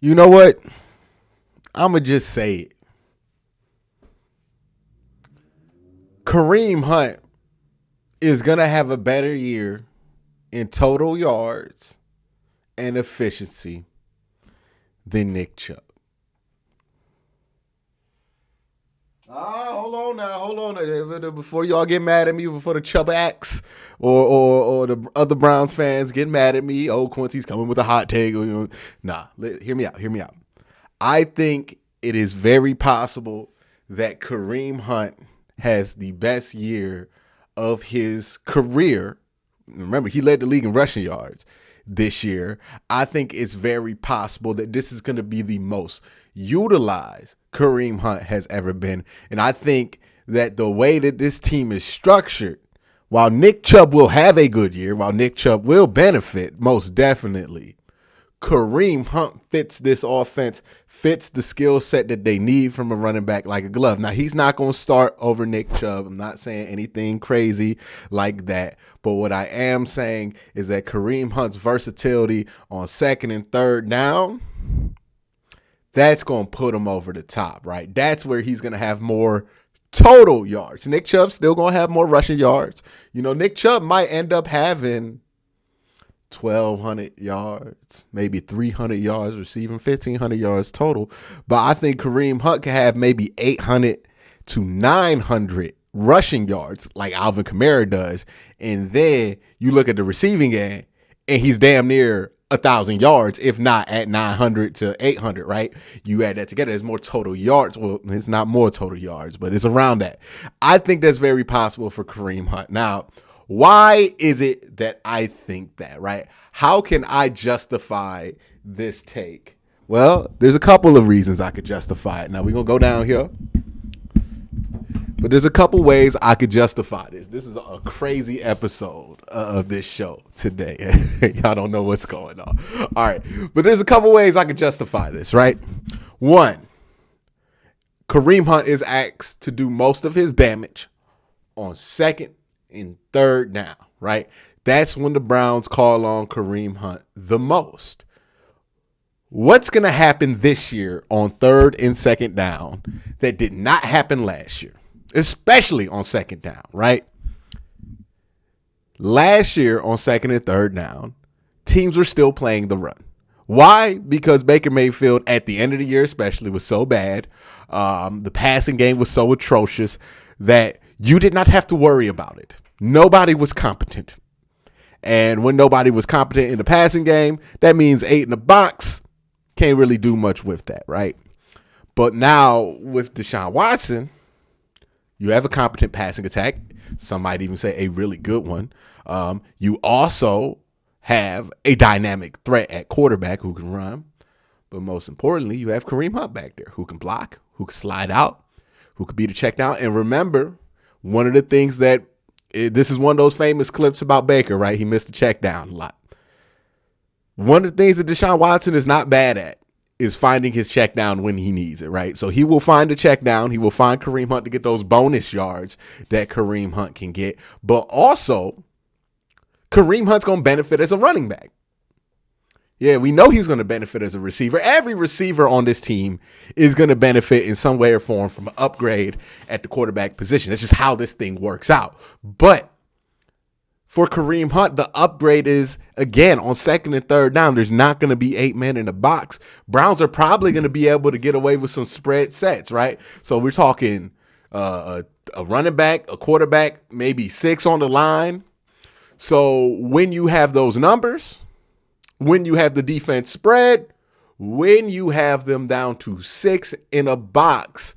You know what? I'm going to just say it. Kareem Hunt is going to have a better year in total yards and efficiency than Nick Chubb. Hold on now, hold on now. Before y'all get mad at me, before the Chubb acts or the other Browns fans get mad at me, Quincy's coming with a hot take. Nah, hear me out, hear me out. I think it is very possible that Kareem Hunt has the best year of his career. Remember, he led the league in rushing yards this year. I think it's very possible that this is going to be the most utilized Kareem Hunt has ever been. And I think that the way that this team is structured, while Nick Chubb will have a good year, while Nick Chubb will benefit most definitely, Kareem Hunt fits this offense, fits the skill set that they need from a running back like a glove. Now, he's not going to start over Nick Chubb. I'm not saying anything crazy like that. But what I am saying is that Kareem Hunt's versatility on second and third down, that's going to put him over the top, right? That's where he's going to have more total yards. Nick Chubb's still going to have more rushing yards. Nick Chubb might end up having 1,200 yards, maybe 300 yards receiving, 1,500 yards total. But I think Kareem Hunt can have maybe 800 to 900 rushing yards like Alvin Kamara does. And then you look at the receiving end and he's damn near 1,000 yards, if not at 900 to 800, right? You add that together, there's more total yards. Well, it's not more total yards, but it's around that. I think that's very possible for Kareem Hunt. Now, why is it that I think that, right? How can I justify this take? Well, there's a couple of reasons I could justify it. Now, we're going to go down here. But there's a couple ways I could justify this. This is a crazy episode of this show today. Y'all don't know what's going on. All right. But there's a couple ways I could justify this, right? One, Kareem Hunt is asked to do most of his damage on second and third down, right? That's when the Browns call on Kareem Hunt the most. What's going to happen this year on third and second down that did not happen last year, especially on second down, right? Last year on second and third down, teams were still playing the run. Why? Because Baker Mayfield at the end of the year especially was so bad. The passing game was so atrocious that you did not have to worry about it. Nobody was competent. And when nobody was competent in the passing game, that means 8 in the box. Can't really do much with that, right? But now with Deshaun Watson, you have a competent passing attack. Some might even say a really good one. You also have a dynamic threat at quarterback who can run. But most importantly, you have Kareem Hunt back there who can block, who can slide out, who could be the check down. And remember, one of the things that this is one of those famous clips about Baker, right? He missed the check down a lot. One of the things that Deshaun Watson is not bad at is finding his check down when he needs it, right? So he will find the check down. He will find Kareem Hunt to get those bonus yards that Kareem Hunt can get. But also, Kareem Hunt's going to benefit as a running back. Yeah, we know he's going to benefit as a receiver. Every receiver on this team is going to benefit in some way or form from an upgrade at the quarterback position. That's just how this thing works out. But for Kareem Hunt, the upgrade is, again, on second and third down, there's not going to be 8 men in the box. Browns are probably going to be able to get away with some spread sets, right? So we're talking a running back, a quarterback, maybe 6 on the line. So when you have those numbers, when you have the defense spread, when you have them down to 6 in a box,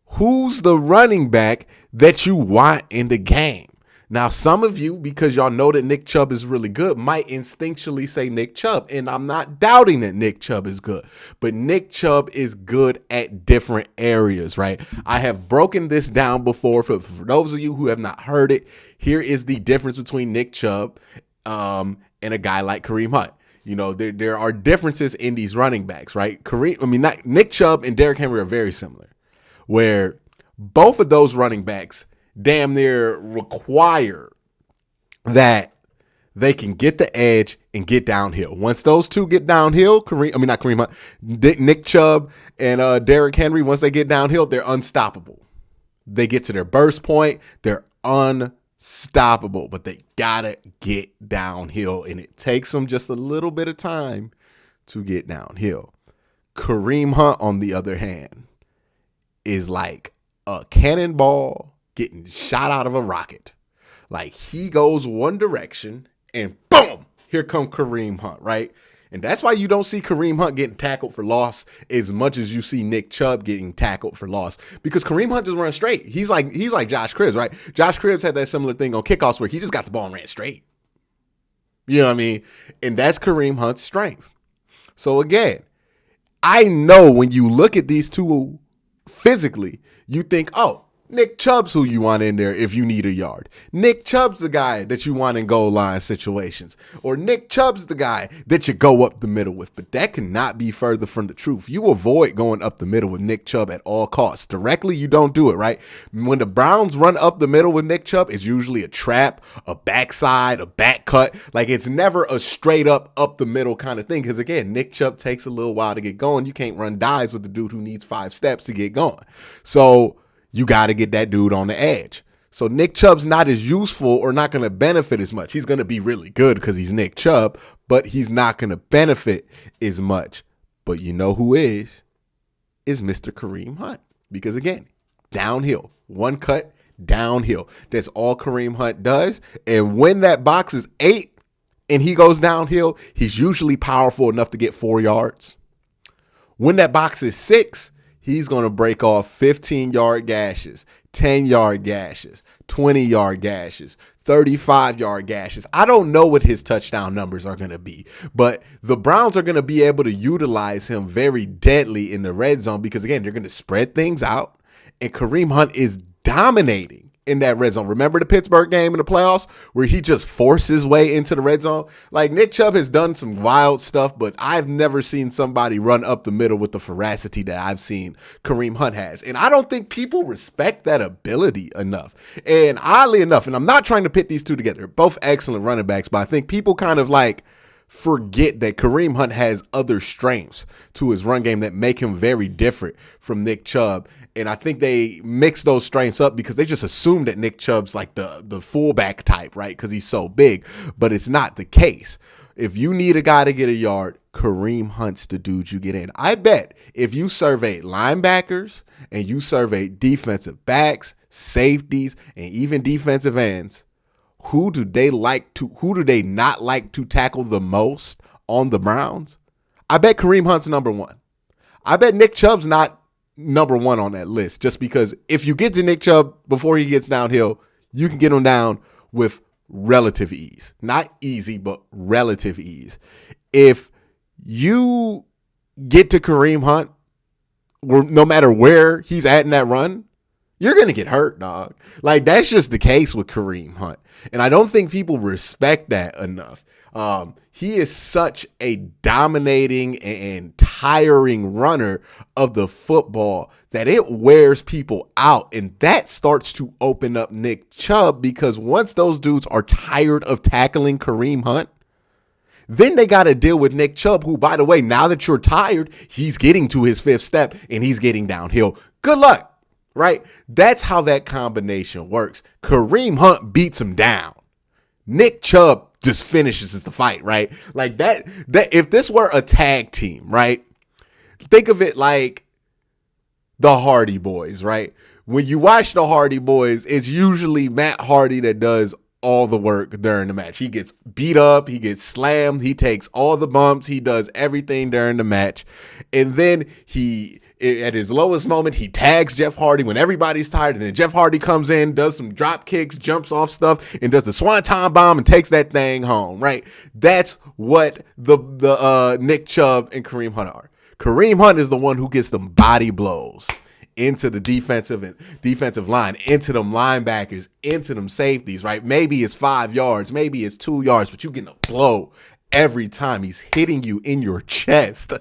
who's the running back that you want in the game? Now, some of you, because y'all know that Nick Chubb is really good, might instinctually say Nick Chubb. And I'm not doubting that Nick Chubb is good. But Nick Chubb is good at different areas, right? I have broken this down before. For those of you who have not heard it, here is the difference between Nick Chubb and a guy like Kareem Hunt. There are differences in these running backs, right? Nick Chubb and Derrick Henry are very similar, where both of those running backs damn near require that they can get the edge and get downhill. Once those two get downhill, Nick Chubb and Derrick Henry, once they get downhill, they're unstoppable. They get to their burst point, they're unstoppable, but they gotta get downhill, and it takes them just a little bit of time to get downhill. Kareem Hunt, on the other hand, is like a cannonball getting shot out of a rocket. Like, he goes one direction and boom, here come Kareem Hunt, right? And that's why you don't see Kareem Hunt getting tackled for loss as much as you see Nick Chubb getting tackled for loss, because Kareem Hunt just runs straight. He's like Josh Cribbs, right? Josh Cribbs had that similar thing on kickoffs where he just got the ball and ran straight. You know what I mean? And that's Kareem Hunt's strength. So again, I know when you look at these two physically, you think, oh, Nick Chubb's who you want in there if you need a yard. Nick Chubb's the guy that you want in goal line situations. Or Nick Chubb's the guy that you go up the middle with. But that cannot be further from the truth. You avoid going up the middle with Nick Chubb at all costs. Directly, you don't do it, right? When the Browns run up the middle with Nick Chubb, it's usually a trap, a backside, a back cut. Like, it's never a straight up the middle kind of thing. Because again, Nick Chubb takes a little while to get going. You can't run dives with the dude who needs 5 steps to get going. So you got to get that dude on the edge. So Nick Chubb's not as useful or not going to benefit as much. He's going to be really good because he's Nick Chubb, but he's not going to benefit as much. But you know who is Mr. Kareem Hunt. Because again, downhill, one cut, downhill. That's all Kareem Hunt does. And when that box is 8 and he goes downhill, he's usually powerful enough to get 4 yards. When that box is 6, he's going to break off 15-yard gashes, 10-yard gashes, 20-yard gashes, 35-yard gashes. I don't know what his touchdown numbers are going to be, but the Browns are going to be able to utilize him very deadly in the red zone because, again, they're going to spread things out, and Kareem Hunt is dominating in that red zone. Remember the Pittsburgh game in the playoffs where he just forced his way into the red zone? Like, Nick Chubb has done some wild stuff, but I've never seen somebody run up the middle with the veracity that I've seen Kareem Hunt has. And I don't think people respect that ability enough. And oddly enough, and I'm not trying to pit these two together, they're both excellent running backs, but I think people kind of like forget that Kareem Hunt has other strengths to his run game that make him very different from Nick Chubb. And I think they mix those strengths up because they just assume that Nick Chubb's like the fullback type, right? Because he's so big, but it's not the case. If you need a guy to get a yard, Kareem Hunt's the dude you get in. I bet if you surveyed linebackers and you surveyed defensive backs, safeties, and even defensive ends, who do they not like to tackle the most on the Browns? I bet Kareem Hunt's number 1. I bet Nick Chubb's not number 1 on that list, just because if you get to Nick Chubb before he gets downhill, you can get him down with relative ease. Not easy, but relative ease. If you get to Kareem Hunt, no matter where he's at in that run, you're going to get hurt, dog. Like, that's just the case with Kareem Hunt. And I don't think people respect that enough. He is such a dominating and tiring runner of the football that it wears people out. And that starts to open up Nick Chubb, because once those dudes are tired of tackling Kareem Hunt, then they got to deal with Nick Chubb, who, by the way, now that you're tired, he's getting to his 5th step and he's getting downhill. Good luck. Right? That's how that combination works. Kareem Hunt beats him down. Nick Chubb just finishes the fight, right? Like that if this were a tag team, right? Think of it like the Hardy Boys, right? When you watch the Hardy Boys, it's usually Matt Hardy that does all the work during the match. He gets beat up, he gets slammed, he takes all the bumps, he does everything during the match. And then at his lowest moment, he tags Jeff Hardy when everybody's tired, and then Jeff Hardy comes in, does some drop kicks, jumps off stuff, and does the swanton bomb and takes that thing home, right? That's what the Nick Chubb and Kareem Hunt are. Kareem Hunt is the one who gets them body blows into the defensive line, into them linebackers, into them safeties, right? Maybe it's 5 yards, maybe it's 2 yards, but you getting a blow every time. He's hitting you in your chest.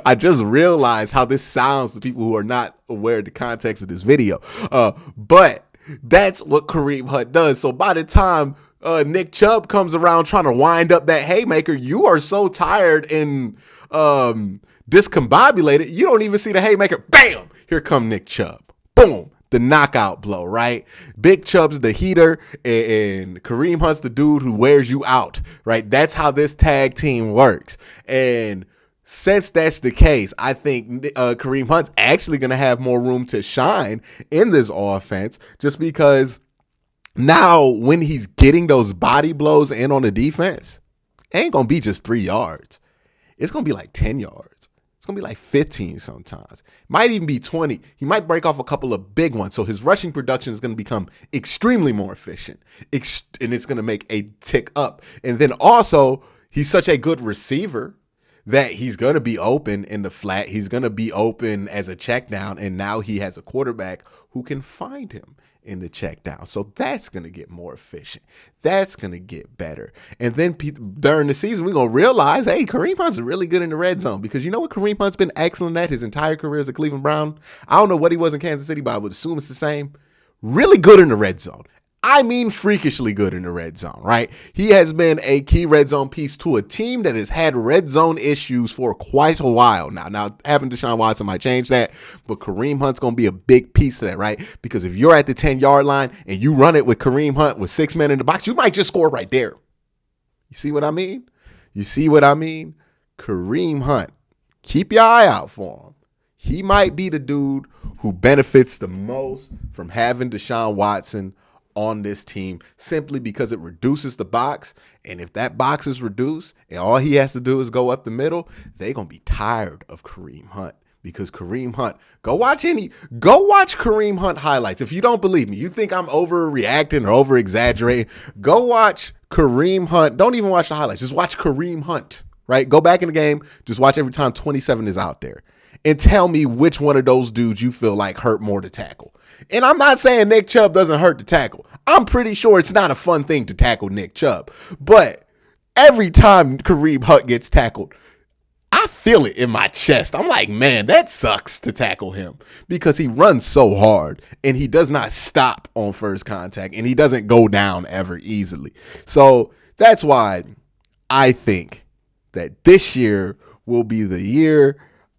I just realized how this sounds to people who are not aware of the context of this video. But that's what Kareem Hunt does. So by the time Nick Chubb comes around trying to wind up that haymaker, you are so tired and discombobulated, you don't even see the haymaker. Bam! Here come Nick Chubb. Boom! The knockout blow, right? Big Chubb's the heater, and Kareem Hunt's the dude who wears you out, right? That's how this tag team works. And since that's the case, I think Kareem Hunt's actually going to have more room to shine in this offense, just because now when he's getting those body blows in on the defense, it ain't going to be just 3 yards. It's going to be like 10 yards. It's going to be like 15 sometimes. Might even be 20. He might break off a couple of big ones. So his rushing production is going to become extremely more efficient. And it's going to make a tick up. And then also, he's such a good receiver that he's going to be open in the flat. He's going to be open as a check down. And now he has a quarterback who can find him in the check down. So that's going to get more efficient. That's going to get better. And then during the season, we're going to realize, hey, Kareem Hunt's really good in the red zone, because you know what Kareem Hunt's been excellent at his entire career as a Cleveland Brown? I don't know what he was in Kansas City, but I would assume it's the same. Really good in the red zone. I mean, freakishly good in the red zone, right? He has been a key red zone piece to a team that has had red zone issues for quite a while now. Now, having Deshaun Watson might change that, but Kareem Hunt's going to be a big piece of that, right? Because if you're at the 10-yard line and you run it with Kareem Hunt with 6 men in the box, you might just score right there. You see what I mean? You see what I mean? Kareem Hunt, keep your eye out for him. He might be the dude who benefits the most from having Deshaun Watson on this team, simply because it reduces the box. And if that box is reduced and all he has to do is go up the middle, they're going to be tired of Kareem Hunt, because Kareem Hunt, go watch Kareem Hunt highlights. If you don't believe me, you think I'm overreacting or over exaggerating, go watch Kareem Hunt. Don't even watch the highlights. Just watch Kareem Hunt, right? Go back in the game. Just watch every time 27 is out there and tell me which one of those dudes you feel like hurt more to tackle. And I'm not saying Nick Chubb doesn't hurt to tackle. I'm pretty sure it's not a fun thing to tackle Nick Chubb. But every time Kareem Hunt gets tackled, I feel it in my chest. I'm like, man, that sucks to tackle him, because he runs so hard and he does not stop on first contact and he doesn't go down ever easily. So that's why I think that this year will be the year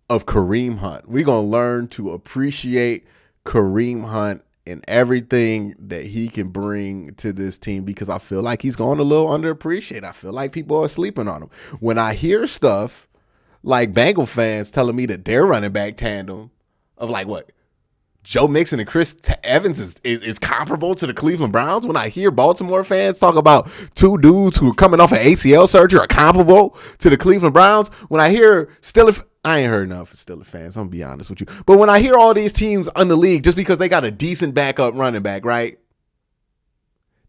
of Kareem Hunt. We're going to learn to appreciate Kareem Hunt and everything that he can bring to this team, because I feel like he's going a little underappreciated. I feel like people are sleeping on him. When I hear stuff like Bengal fans telling me that their running back tandem of like what Joe Mixon and Chris Evans is comparable to the Cleveland Browns. When I hear Baltimore fans talk about two dudes who are coming off of ACL surgery are comparable to the Cleveland Browns. When I hear I ain't heard enough of Steelers fans, I'm gonna be honest with you. But when I hear all these teams in the league, just because they got a decent backup running back, right,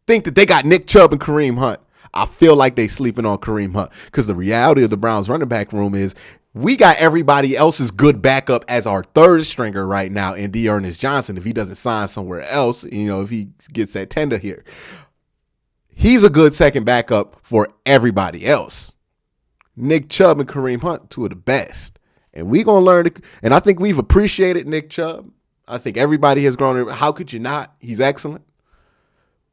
think that they got Nick Chubb and Kareem Hunt, I feel like they sleeping on Kareem Hunt, because the reality of the Browns running back room is we got everybody else's good backup as our third stringer right now in D'Ernest Johnson. If he doesn't sign somewhere else, if he gets that tender here, he's a good second backup for everybody else. Nick Chubb and Kareem Hunt, two of the best. And we're going to learn, and I think we've appreciated Nick Chubb. I think everybody has grown. How could you not? He's excellent.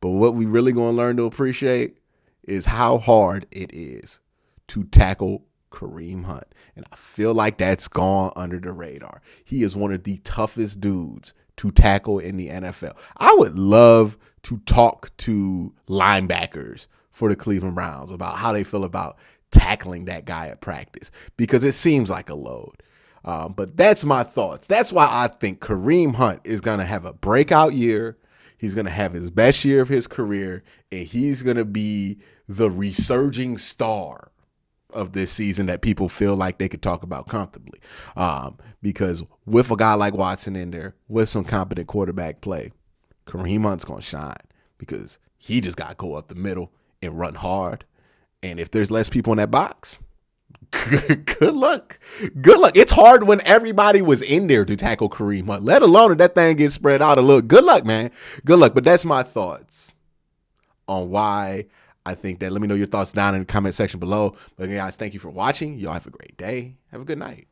But what we really going to learn to appreciate is how hard it is to tackle Kareem Hunt. And I feel like that's gone under the radar. He is one of the toughest dudes to tackle in the NFL. I would love to talk to linebackers for the Cleveland Browns about how they feel about tackling that guy at practice, because it seems like a load. But that's my thoughts. That's why I think Kareem Hunt is going to have a breakout year. He's going to have his best year of his career, and he's going to be the resurging star of this season that people feel like they could talk about comfortably. Because with a guy like Watson in there, with some competent quarterback play, Kareem Hunt's going to shine, because he just got to go up the middle and run hard. And if there's less people in that box, good luck. Good luck. It's hard when everybody was in there to tackle Kareem Hunt, let alone if that thing gets spread out a little. Good luck, man. Good luck. But that's my thoughts on why I think that. Let me know your thoughts down in the comment section below. But guys, thank you for watching. Y'all have a great day. Have a good night.